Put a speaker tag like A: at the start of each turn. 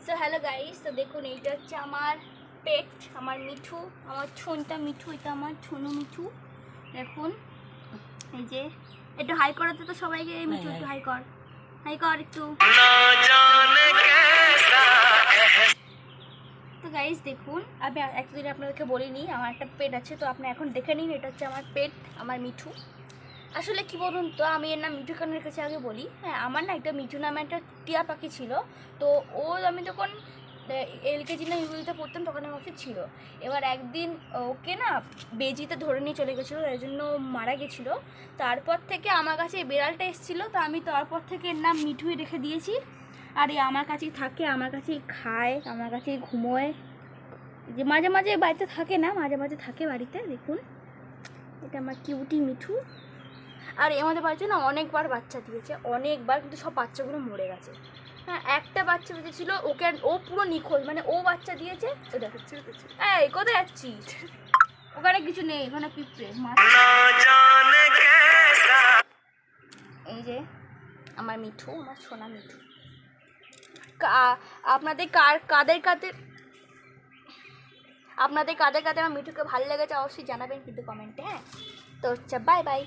A: So hello guys, তো দেখুন এইটা হচ্ছে আমার পেট, আমার মিঠু, আমার ছোনটা মিঠু। এটা আমার ছোনো মিঠু। দেখুন এই যে একটু হাই করাতে তো সবাইকে। এই মিঠু একটু হাই কর, হাই কর একটু। তো গাইস দেখুন, আমি একদিন আপনাদেরকে বলিনি আমার একটা পেট আছে, তো আপনি এখন দেখে নিন। এটা হচ্ছে আমার পেট, আমার মিঠু। আসলে কি বলুন তো, আমি এর নাম মিঠু কেন রেখেছি আগে বলি। হ্যাঁ, আমার না একটা মিঠু নামে একটা টিয়া পাখি ছিল। তো আমি যখন এলকেজি না ইউকেজিতে পড়তাম তখন আমার কাছে ছিল। এবার একদিন ওকে না বেজিতে ধরে নিয়ে চলে গেছিলো, তাই জন্য মারা গেছিলো। তারপর থেকে আমার কাছে এই বিড়ালটা এসেছিলো, তো আমি তারপর থেকে এর নাম মিঠুই রেখে দিয়েছি। আর এই আমার কাছেই থাকে, আমার কাছেই খায়, আমার কাছেই ঘুমোয়। যে মাঝে মাঝে বাড়িতে থাকে না, মাঝে মাঝে থাকে বাড়িতে। দেখুন এটা আমার কিউটি মিঠু। আর আমাদের বাড়িতে না অনেকবার বাচ্চা দিয়েছে, অনেকবার, কিন্তু সব বাচ্চাগুলো মরে গেছে। হ্যাঁ, একটা বাচ্চা বেঁচেছিল, ওকে ও পুরো নিখোঁজ, মানে ও বাচ্চা দিয়েছে। ও দেখাচ্ছি, এই কোথায় যাচ্ছিস? ওখানে কিছু নেই, ওখানে পিঁপড়ে মাছ। এই যে আমার মিঠু, আমার সোনা মিঠু। আপনাদের কাদের কাদের আমার মিঠুকে ভালো লেগেছে অবশ্যই জানাবেন কিন্তু কমেন্টে। হ্যাঁ, তো হচ্ছে বাই বাই।